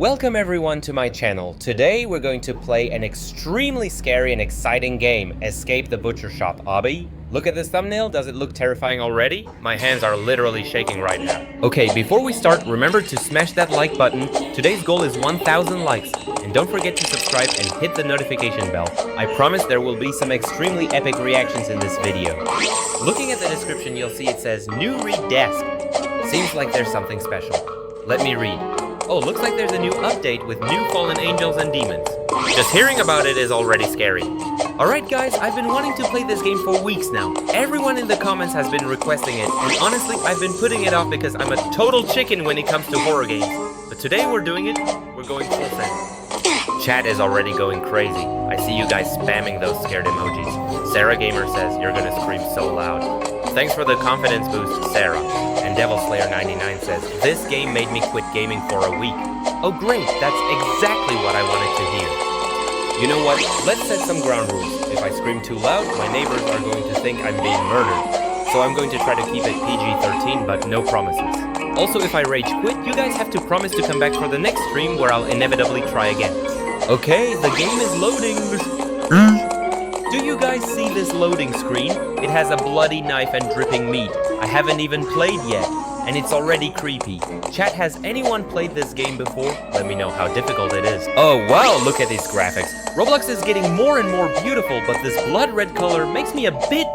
Welcome everyone to my channel. Today we're going to play an extremely scary and exciting game, Escape the Butcher Shop. Obby, look at this thumbnail. Does it look terrifying already? My hands are literally shaking right now. Okay, before we start, remember to smash that like button. Today's goal is 1,000 likes. And don't forget to subscribe and hit the notification bell. I promise there will be some extremely epic reactions in this video. Looking at the description, you'll see it says New Read Desk. Seems like there's something special. Let me read. Oh, looks like there's a new update with new fallen angels and demons. Just hearing about it is already scary. Alright guys, I've been wanting to play this game for weeks now. Everyone in the comments has been requesting it, and honestly, I've been putting it off because I'm a total chicken when it comes to horror games. But today we're doing it, we're going full send. Chat is already going crazy. I see you guys spamming those scared emojis. Sarah Gamer says you're gonna scream so loud. Thanks for the confidence boost, Sarah. And Devil Slayer 99 says, this game made me quit gaming for a week. Oh great, that's exactly what I wanted to hear. You know what, let's set some ground rules. If I scream too loud, my neighbors are going to think I'm being murdered. So I'm going to try to keep it PG-13, but no promises. Also, if I rage quit, you guys have to promise to come back for the next stream where I'll inevitably try again. Okay, the game is loading. Do you guys see this loading screen? It has a bloody knife and dripping meat. I haven't even played yet, and it's already creepy. Chat, has anyone played this game before? Let me know how difficult it is. Oh wow, look at these graphics. Roblox is getting more and more beautiful, but this blood red color makes me a bit...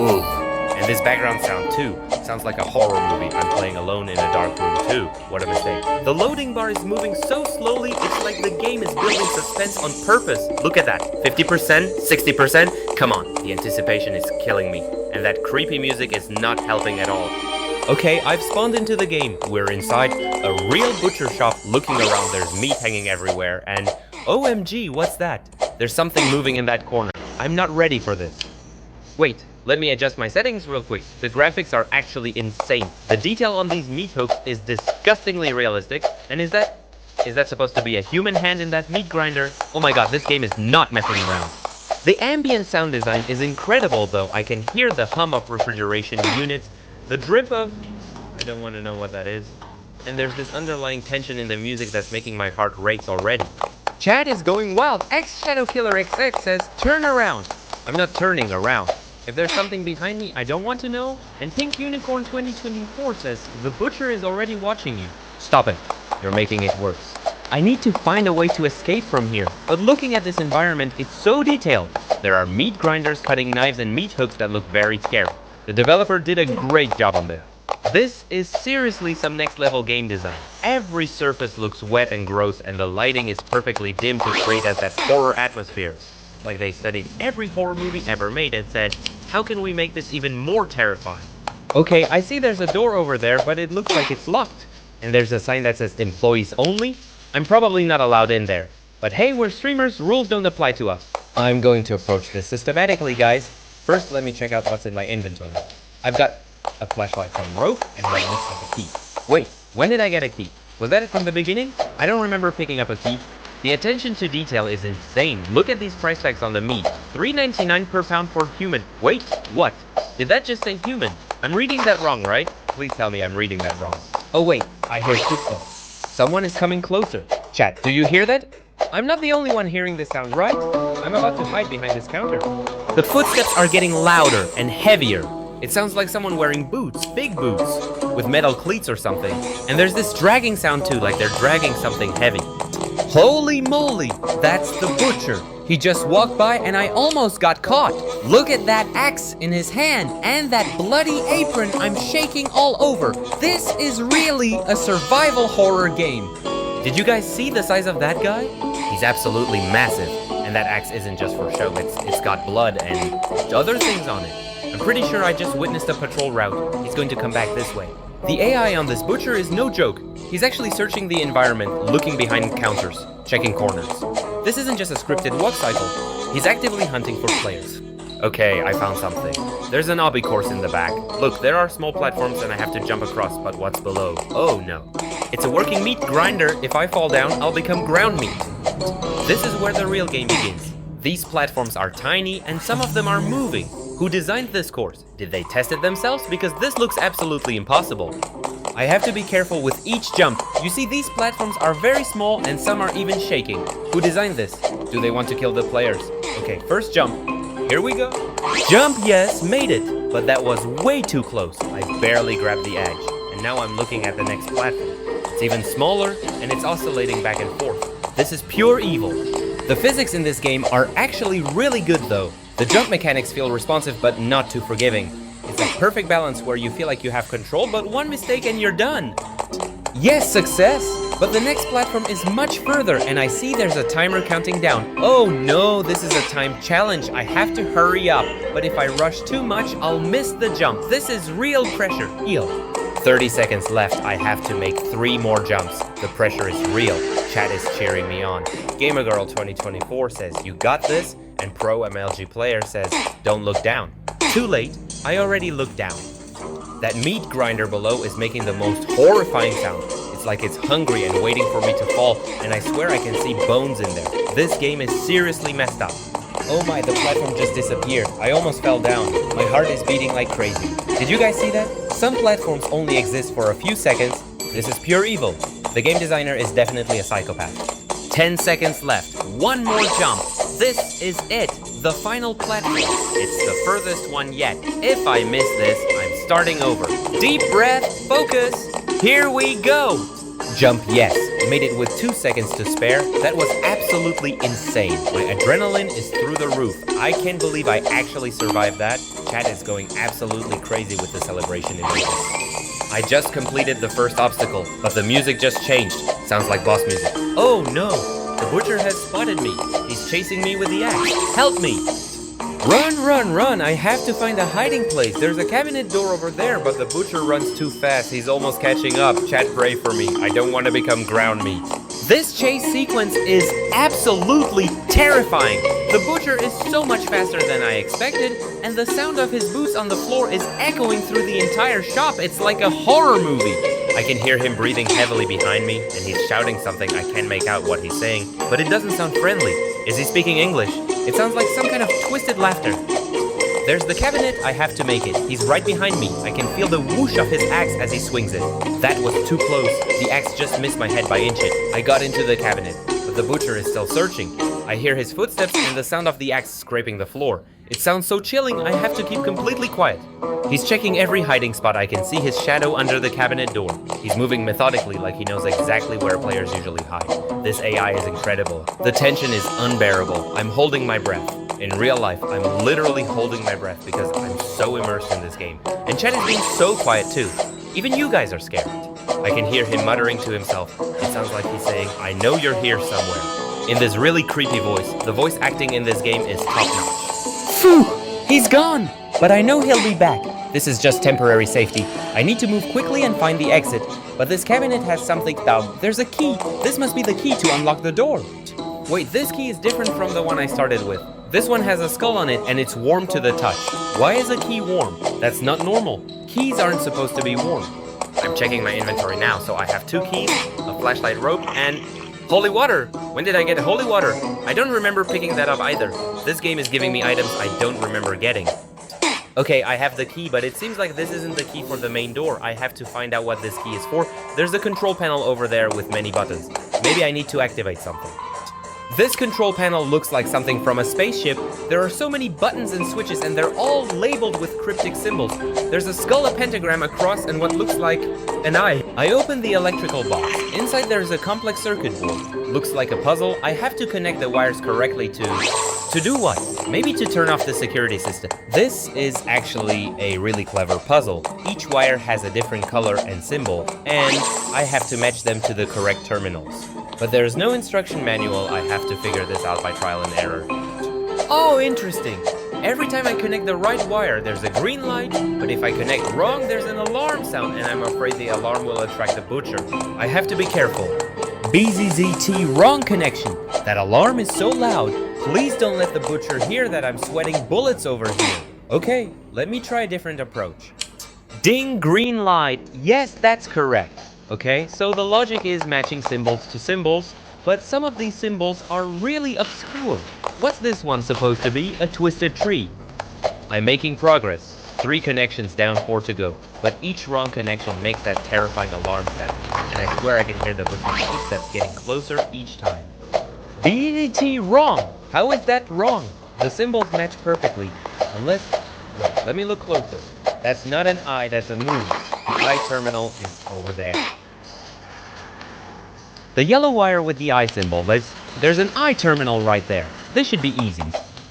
oof. And this background sound too. Sounds like a horror movie. I'm playing alone in a dark room too. What a mistake. The loading bar is moving so slowly, it's like the game is building suspense on purpose. Look at that. 50%, 60%. Come on, the anticipation is killing me. And that creepy music is not helping at all. Okay, I've spawned into the game. We're inside a real butcher shop. Looking around, there's meat hanging everywhere. And OMG, what's that? There's something moving in that corner. I'm not ready for this. Wait, let me adjust my settings real quick. The graphics are actually insane. The detail on these meat hooks is disgustingly realistic. And is that supposed to be a human hand in that meat grinder? Oh my god, this game is not messing around. The ambient sound design is incredible though. I can hear the hum of refrigeration units, the drip of... I don't want to know what that is. And there's this underlying tension in the music that's making my heart race already. Chat is going wild. X Shadow Killer XX says, turn around. I'm not turning around. If there's something behind me I don't want to know. And Pink Unicorn 2024 says, the butcher is already watching you. Stop it. You're making it worse. I need to find a way to escape from here. But looking at this environment, it's so detailed. There are meat grinders, cutting knives, and meat hooks that look very scary. The developer did a great job on this. This is seriously some next level game design. Every surface looks wet and gross, and the lighting is perfectly dim to create that horror atmosphere. Like they studied every horror movie ever made and said, how can we make this even more terrifying? Okay, I see there's a door over there, but it looks like it's locked. And there's a sign that says employees only. I'm probably not allowed in there. But hey, we're streamers, rules don't apply to us. I'm going to approach this systematically, guys. First, let me check out what's in my inventory. I've got a flashlight from rope and what looks like a key. Wait, when did I get a key? Was that it from the beginning? I don't remember picking up a key. The attention to detail is insane. Look at these price tags on the meat. $3.99 per pound for human. Wait, what? Did that just say human? I'm reading that wrong, right? Please tell me I'm reading that wrong. Oh wait, I hear footsteps. Someone is coming closer. Chat, do you hear that? I'm not the only one hearing this sound, right? I'm about to hide behind this counter. The footsteps are getting louder and heavier. It sounds like someone wearing boots, big boots, with metal cleats or something. And there's this dragging sound too, like they're dragging something heavy. Holy moly, that's the butcher. He just walked by and I almost got caught. Look at that axe in his hand and that bloody apron. I'm shaking all over. This is really a survival horror game. Did you guys see the size of that guy? He's absolutely massive. And that axe isn't just for show, it's got blood and other things on it. I'm pretty sure I just witnessed a patrol route. He's going to come back this way. The AI on this butcher is no joke. He's actually searching the environment, looking behind counters, checking corners. This isn't just a scripted walk cycle. He's actively hunting for players. Okay, I found something. There's an obby course in the back. Look, there are small platforms and I have to jump across, but what's below? Oh no. It's a working meat grinder. If I fall down, I'll become ground meat. This is where the real game begins. These platforms are tiny and some of them are moving. Who designed this course? Did they test it themselves? Because this looks absolutely impossible. I have to be careful with each jump. You see, these platforms are very small and some are even shaking. Who designed this? Do they want to kill the players? Okay, first jump. Here we go. Jump, yes, made it. But that was way too close. I barely grabbed the edge. And now I'm looking at the next platform. It's even smaller and it's oscillating back and forth. This is pure evil. The physics in this game are actually really good though. The jump mechanics feel responsive but not too forgiving. It's a perfect balance where you feel like you have control, but one mistake and you're done. Yes, success! But the next platform is much further and I see there's a timer counting down. Oh no, this is a time challenge. I have to hurry up. But if I rush too much, I'll miss the jump. This is real pressure. Heal. 30 seconds left. I have to make 3 more jumps. The pressure is real. Chat is cheering me on. GamerGirl2024 says, you got this. And Pro MLG Player says, don't look down. Too late. I already looked down. That meat grinder below is making the most horrifying sound. It's like it's hungry and waiting for me to fall, and I swear I can see bones in there. This game is seriously messed up. Oh my, the platform just disappeared. I almost fell down. My heart is beating like crazy. Did you guys see that? Some platforms only exist for a few seconds. This is pure evil. The game designer is definitely a psychopath. 10 seconds left. 1 more jump. This is it. The final platform. It's the furthest one yet. If I miss this, I'm starting over. Deep breath, focus. Here we go. Jump, yes. Made it with 2 seconds to spare. That was absolutely insane. My adrenaline is through the roof. I can't believe I actually survived that. Chat is going absolutely crazy with the celebration emojis. I just completed the first obstacle, but the music just changed. Sounds like boss music. Oh no! The butcher has spotted me. He's chasing me with the axe. Help me! Run, run, run! I have to find a hiding place. There's a cabinet door over there, but the butcher runs too fast. He's almost catching up. Chat, pray for me. I don't want to become ground meat. This chase sequence is absolutely terrifying. The butcher is so much faster than I expected, and the sound of his boots on the floor is echoing through the entire shop. It's like a horror movie. I can hear him breathing heavily behind me, and he's shouting something. I can't make out what he's saying, but it doesn't sound friendly. Is he speaking English? It sounds like some kind of twisted laughter. There's the cabinet. I have to make it. He's right behind me. I can feel the whoosh of his axe as he swings it. That was too close. The axe just missed my head by inches. I got into the cabinet, but the butcher is still searching. I hear his footsteps and the sound of the axe scraping the floor. It sounds so chilling, I have to keep completely quiet. He's checking every hiding spot. I can see his shadow under the cabinet door. He's moving methodically like he knows exactly where players usually hide. This AI is incredible. The tension is unbearable. I'm holding my breath. In real life, I'm literally holding my breath because I'm so immersed in this game. And Chat is being so quiet too. Even you guys are scared. I can hear him muttering to himself. It sounds like he's saying, I know you're here somewhere. In this really creepy voice. The voice acting in this game is top-notch. Phew! He's gone! But I know he'll be back. This is just temporary safety. I need to move quickly and find the exit. But this cabinet has something down. There's a key. This must be the key to unlock the door. Wait, this key is different from the one I started with. This one has a skull on it and it's warm to the touch. Why is a key warm? That's not normal. Keys aren't supposed to be warm. I'm checking my inventory now, so I have 2 keys, a flashlight rope, and holy water! When did I get holy water? I don't remember picking that up either. This game is giving me items I don't remember getting. Okay, I have the key, but it seems like this isn't the key for the main door. I have to find out what this key is for. There's a control panel over there with many buttons. Maybe I need to activate something. This control panel looks like something from a spaceship. There are so many buttons and switches and they're all labeled with cryptic symbols. There's a skull, a pentagram, a cross, and what looks like an eye. I open the electrical box. Inside there's a complex circuit board. Looks like a puzzle. I have to connect the wires correctly to do what? Maybe to turn off the security system. This is actually a really clever puzzle. Each wire has a different color and symbol, and I have to match them to the correct terminals. But there is no instruction manual. I have to figure this out by trial and error. Oh, interesting. Every time I connect the right wire, there's a green light, but if I connect wrong, there's an alarm sound, and I'm afraid the alarm will attract the butcher. I have to be careful. BZZT, wrong connection. That alarm is so loud. Please don't let the butcher hear that I'm sweating bullets over here. Okay, let me try a different approach. Ding, green light. Yes, that's correct. Okay, so the logic is matching symbols to symbols, but some of these symbols are really obscure. What's this one supposed to be? A twisted tree. I'm making progress. 3 connections down, 4 to go. But each wrong connection makes that terrifying alarm sound. And I swear I can hear the butcher's footsteps getting closer each time. BET wrong! How is that wrong? The symbols match perfectly. Unless... Wait, let me look closer. That's not an I, that's a moon. The I terminal is over there. The yellow wire with the I symbol, there's an I terminal right there. This should be easy.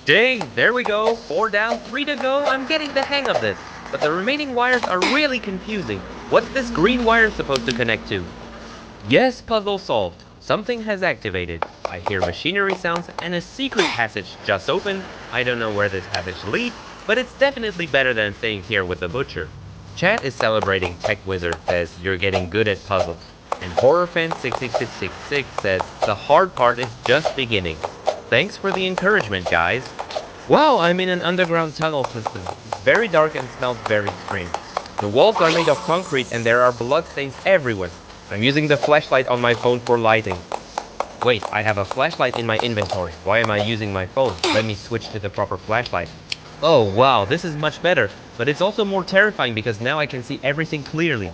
Dang, there we go. 4 down, 3 to go. I'm getting the hang of this. But the remaining wires are really confusing. What's this green wire supposed to connect to? Yes, puzzle solved. Something has activated. I hear machinery sounds and a secret passage just opened. I don't know where this passage leads, but it's definitely better than staying here with the butcher. Chat is celebrating. Tech Wizard says you're getting good at puzzles. And HorrorFan66666 says the hard part is just beginning. Thanks for the encouragement, guys. Wow, I'm in an underground tunnel system. It's very dark and smells very strange. The walls are made of concrete and there are bloodstains everywhere. I'm using the flashlight on my phone for lighting. Wait, I have a flashlight in my inventory. Why am I using my phone? Let me switch to the proper flashlight. Oh wow, this is much better, but it's also more terrifying because now I can see everything clearly.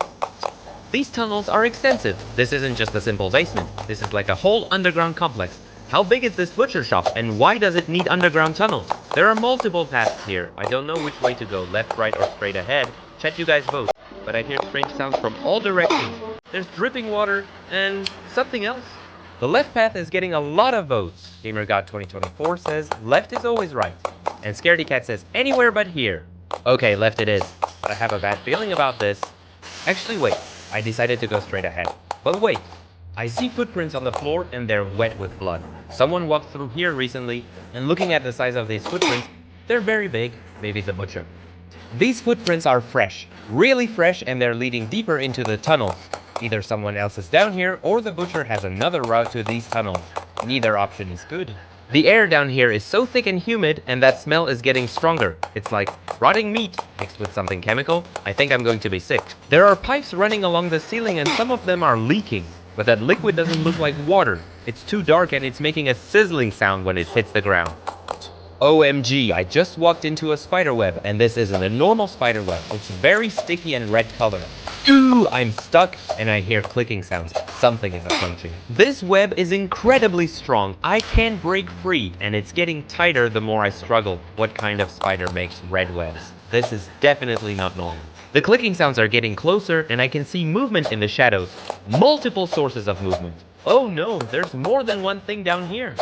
These tunnels are extensive. This isn't just a simple basement. This is like a whole underground complex. How big is this butcher shop and why does it need underground tunnels? There are multiple paths here. I don't know which way to go, left, right, or straight ahead. Chat, you guys vote. But I hear strange sounds from all directions. There's dripping water and something else. The left path is getting a lot of votes. GamerGod2024 says left is always right. And ScaredyCat says anywhere but here. Okay, left it is. But I have a bad feeling about this. Actually, wait. I decided to go straight ahead. But wait. I see footprints on the floor and they're wet with blood. Someone walked through here recently, and looking at the size of these footprints, they're very big. Maybe the butcher. These footprints are fresh. Really fresh, and they're leading deeper into the tunnel. Either someone else is down here, or the butcher has another route to these tunnels. Neither option is good. The air down here is so thick and humid, and that smell is getting stronger. It's like rotting meat mixed with something chemical. I think I'm going to be sick. There are pipes running along the ceiling, and some of them are leaking. But that liquid doesn't look like water. It's too dark, and it's making a sizzling sound when it hits the ground. OMG, I just walked into a spider web, and this isn't a normal spider web. It's very sticky and red color. Ooh, I'm stuck, and I hear clicking sounds. Something is approaching. This web is incredibly strong. I can't break free, and it's getting tighter the more I struggle. What kind of spider makes red webs? This is definitely not normal. The clicking sounds are getting closer, and I can see movement in the shadows. Multiple sources of movement. Oh no, there's more than one thing down here.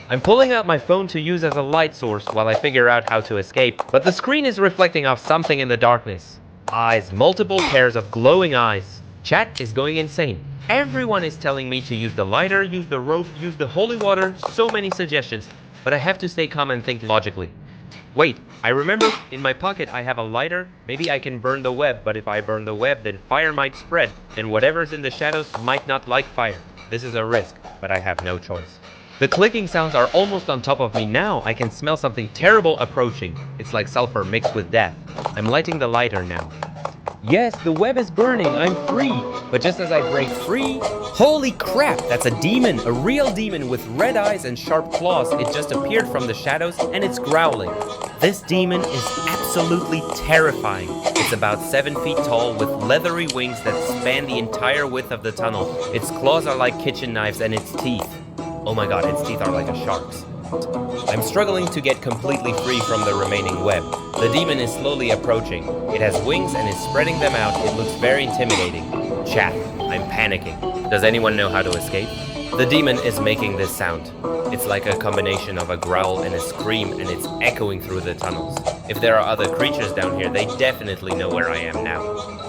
I'm pulling out my phone to use as a light source while I figure out how to escape, but the screen is reflecting off something in the darkness. Eyes, multiple pairs of glowing eyes. Chat is going insane. Everyone is telling me to use the lighter, use the rope, use the holy water, so many suggestions, but I have to stay calm and think logically. Wait, I remember in my pocket I have a lighter. Maybe I can burn the web, but if I burn the web, then fire might spread, and whatever's in the shadows might not like fire. This is a risk, but I have no choice. The clicking sounds are almost on top of me now. I can smell something terrible approaching. It's like sulfur mixed with death. I'm lighting the lighter now. Yes, the web is burning. I'm free. But just as I break free, holy crap, that's a demon, a real demon with red eyes and sharp claws. It just appeared from the shadows and it's growling. This demon is absolutely terrifying. It's about 7 feet tall with leathery wings that span the entire width of the tunnel. Its claws are like kitchen knives and its teeth. Oh my god, its teeth are like a shark's. I'm struggling to get completely free from the remaining web. The demon is slowly approaching. It has wings and is spreading them out. It looks very intimidating. Chat, I'm panicking. Does anyone know how to escape? The demon is making this sound. It's like a combination of a growl and a scream, and it's echoing through the tunnels. If there are other creatures down here, they definitely know where I am now.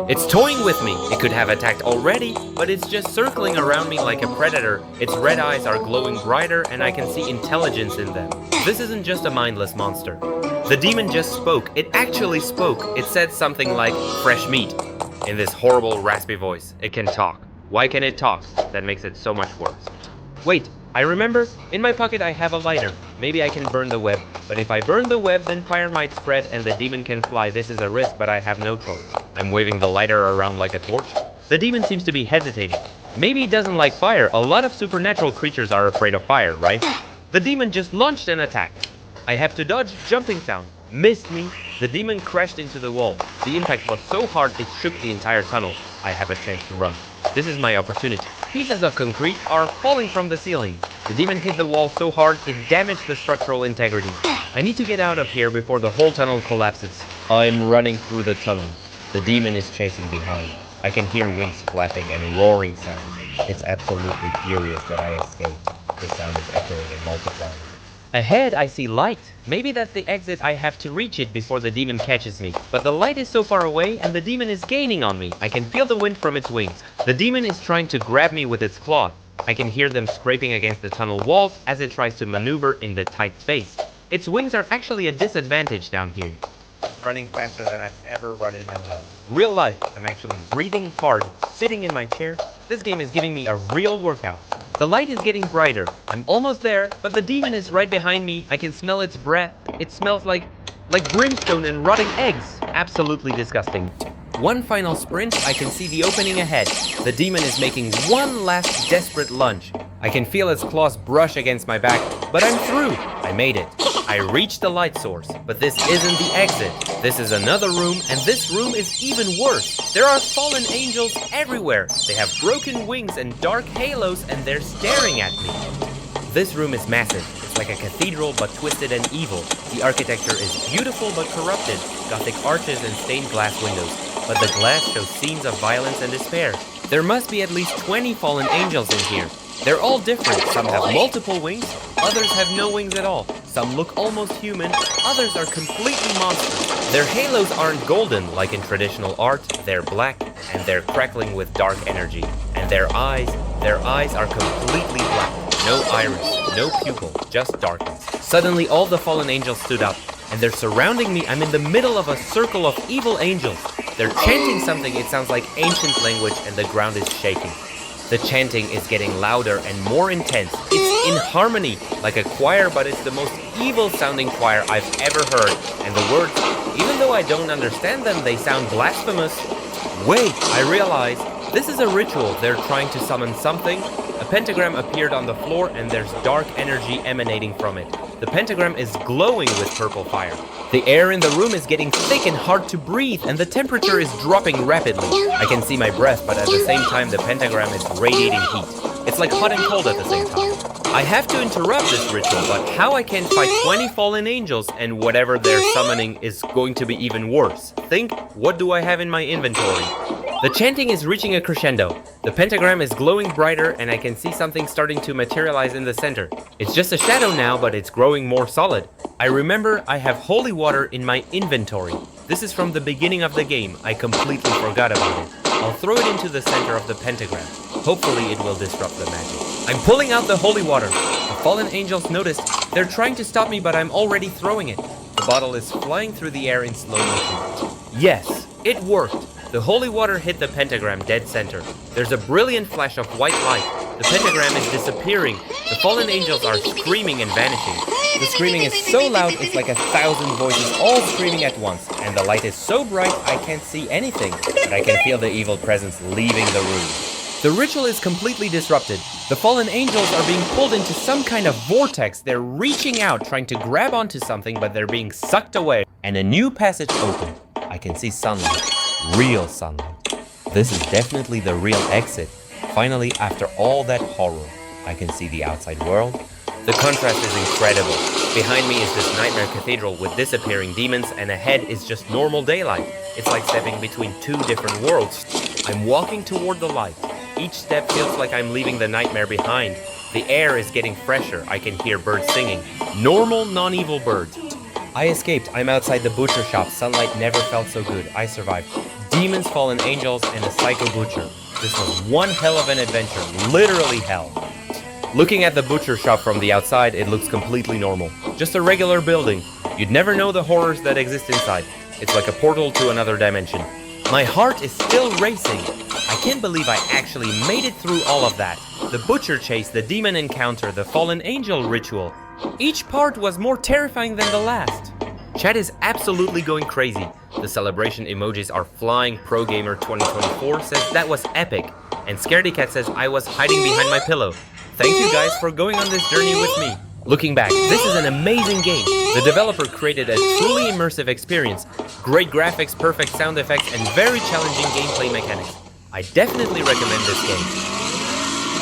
It's toying with me. It could have attacked already, but it's just circling around me like a predator. Its red eyes are glowing brighter, and I can see intelligence in them. This isn't just a mindless monster. The demon just spoke. It actually spoke. It said something like, fresh meat, in this horrible raspy voice. It can talk. Why can it talk? That makes it so much worse. Wait, I remember, in my pocket I have a lighter. Maybe I can burn the web, but if I burn the web, then fire might spread and the demon can fly. This is a risk, but I have no choice. I'm waving the lighter around like a torch. The demon seems to be hesitating. Maybe he doesn't like fire. A lot of supernatural creatures are afraid of fire, right? The demon just launched an attack. I have to dodge jumping sound. Missed me. The demon crashed into the wall. The impact was so hard it shook the entire tunnel. I have a chance to run. This is my opportunity. Pieces of concrete are falling from the ceiling. The demon hit the wall so hard it damaged the structural integrity. I need to get out of here before the whole tunnel collapses. I'm running through the tunnel. The demon is chasing behind. I can hear wings flapping and roaring sounds. It's absolutely furious that I escaped. The sound is echoing and multiplying. Ahead, I see light. Maybe that's the exit. I have to reach it before the demon catches me. But the light is so far away and the demon is gaining on me. I can feel the wind from its wings. The demon is trying to grab me with its claws. I can hear them scraping against the tunnel walls as it tries to maneuver in the tight space. Its wings are actually a disadvantage down here. Running faster than I've ever run in my life. Real life, I'm actually breathing hard, sitting in my chair. This game is giving me a real workout. The light is getting brighter. I'm almost there, but the demon is right behind me. I can smell its breath. It smells like brimstone and rotting eggs. Absolutely disgusting. One final sprint, I can see the opening ahead. The demon is making one last desperate lunge. I can feel its claws brush against my back, but I'm through. I made it. I reached the light source, but this isn't the exit. This is another room, and this room is even worse. There are fallen angels everywhere. They have broken wings and dark halos, and they're staring at me. This room is massive. It's like a cathedral, but twisted and evil. The architecture is beautiful, but corrupted. Gothic arches and stained glass windows. But the glass shows scenes of violence and despair. There must be at least 20 fallen angels in here. They're all different. Some have multiple wings, others have no wings at all. Some look almost human, others are completely monstrous. Their halos aren't golden like in traditional art, they're black, and they're crackling with dark energy. And their eyes are completely black. No iris, no pupil, just darkness. Suddenly all the fallen angels stood up, and they're surrounding me. I'm in the middle of a circle of evil angels. They're chanting something, it sounds like ancient language, and the ground is shaking. The chanting is getting louder and more intense. It's in harmony, like a choir, but it's the most evil-sounding choir I've ever heard. And the words, even though I don't understand them, they sound blasphemous. Wait, I realize, this is a ritual. They're trying to summon something. A pentagram appeared on the floor, and there's dark energy emanating from it. The pentagram is glowing with purple fire. The air in the room is getting thick and hard to breathe, and the temperature is dropping rapidly. I can see my breath, but at the same time, the pentagram is radiating heat. It's like hot and cold at the same time. I have to interrupt this ritual, but how I can fight 20 fallen angels and whatever they're summoning is going to be even worse. Think, what do I have in my inventory? The chanting is reaching a crescendo. The pentagram is glowing brighter, and I can see something starting to materialize in the center. It's just a shadow now, but it's growing more solid. I remember I have holy water in my inventory. This is from the beginning of the game. I completely forgot about it. I'll throw it into the center of the pentagram. Hopefully it will disrupt the magic. I'm pulling out the holy water. The fallen angels noticed. They're trying to stop me, but I'm already throwing it. The bottle is flying through the air in slow motion. Yes, it worked. The holy water hit the pentagram dead center. There's a brilliant flash of white light. The pentagram is disappearing. The fallen angels are screaming and vanishing. The screaming is so loud, it's like 1,000 voices all screaming at once. And the light is so bright, I can't see anything. But I can feel the evil presence leaving the room. The ritual is completely disrupted. The fallen angels are being pulled into some kind of vortex. They're reaching out, trying to grab onto something, but they're being sucked away. And a new passage opened. I can see sunlight. Real sunlight. This is definitely the real exit. Finally, after all that horror, I can see the outside world. The contrast is incredible. Behind me is this nightmare cathedral with disappearing demons, and ahead is just normal daylight. It's like stepping between two different worlds. I'm walking toward the light. Each step feels like I'm leaving the nightmare behind. The air is getting fresher. I can hear birds singing. Normal, non-evil birds. I escaped. I'm outside the butcher shop. Sunlight never felt so good. I survived. Demons, fallen angels, and a psycho butcher. This was one hell of an adventure. Literally hell. Looking at the butcher shop from the outside, it looks completely normal. Just a regular building. You'd never know the horrors that exist inside. It's like a portal to another dimension. My heart is still racing. I can't believe I actually made it through all of that. The butcher chase, the demon encounter, the fallen angel ritual. Each part was more terrifying than the last. Chat is absolutely going crazy. The celebration emojis are flying. ProGamer2024 says that was epic. And Scaredy Cat says I was hiding behind my pillow. Thank you guys for going on this journey with me. Looking back, this is an amazing game. The developer created a truly immersive experience, great graphics, perfect sound effects, and very challenging gameplay mechanics. I definitely recommend this game.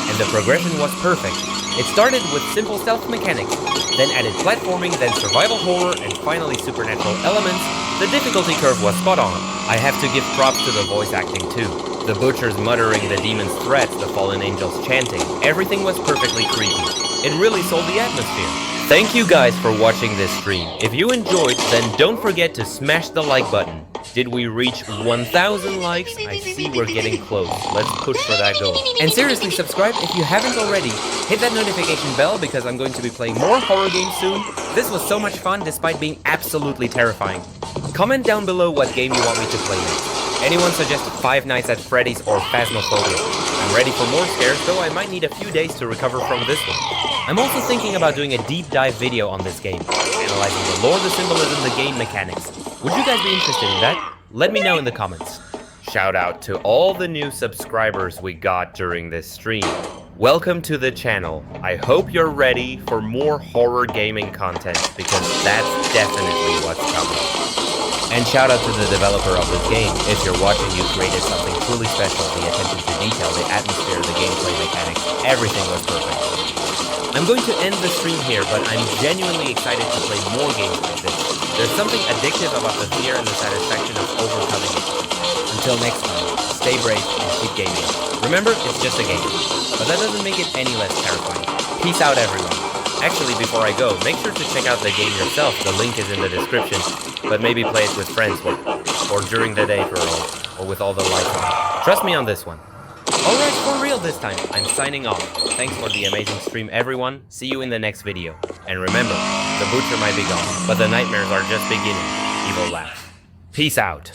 And the progression was perfect. It started with simple stealth mechanics, then added platforming, then survival horror, and finally supernatural elements. The difficulty curve was spot on. I have to give props to the voice acting too. The butchers muttering the demon's threats, the fallen angels chanting, everything was perfectly creepy. It really sold the atmosphere. Thank you guys for watching this stream. If you enjoyed, then don't forget to smash the like button. Did we reach 1,000 likes? I see we're getting close. Let's push for that goal. And seriously, subscribe if you haven't already. Hit that notification bell because I'm going to be playing more horror games soon. This was so much fun despite being absolutely terrifying. Comment down below what game you want me to play next. Anyone suggest Five Nights at Freddy's or Phasmophobia? I'm ready for more scares, though I might need a few days to recover from this one. I'm also thinking about doing a deep dive video on this game, analyzing the lore, the symbolism, the game mechanics. Would you guys be interested in that? Let me know in the comments. Shout out to all the new subscribers we got during this stream. Welcome to the channel. I hope you're ready for more horror gaming content, because that's definitely what's coming. And shout out to the developer of this game. If you're watching, you created something truly special. The attention to detail, the atmosphere, the gameplay mechanics, everything was perfect. I'm going to end the stream here, but I'm genuinely excited to play more games like this. There's something addictive about the fear and the satisfaction of overcoming it. Until next time, stay brave and keep gaming. Remember, it's just a game, but that doesn't make it any less terrifying. Peace out, everyone. Actually, before I go, make sure to check out the game yourself. The link is in the description, but maybe play it with friends or during the day or with all the lights on. Trust me on this one. Alright, for real this time, I'm signing off. Thanks for the amazing stream, everyone. See you in the next video. And remember, the butcher might be gone, but the nightmares are just beginning. Evil laugh. Peace out.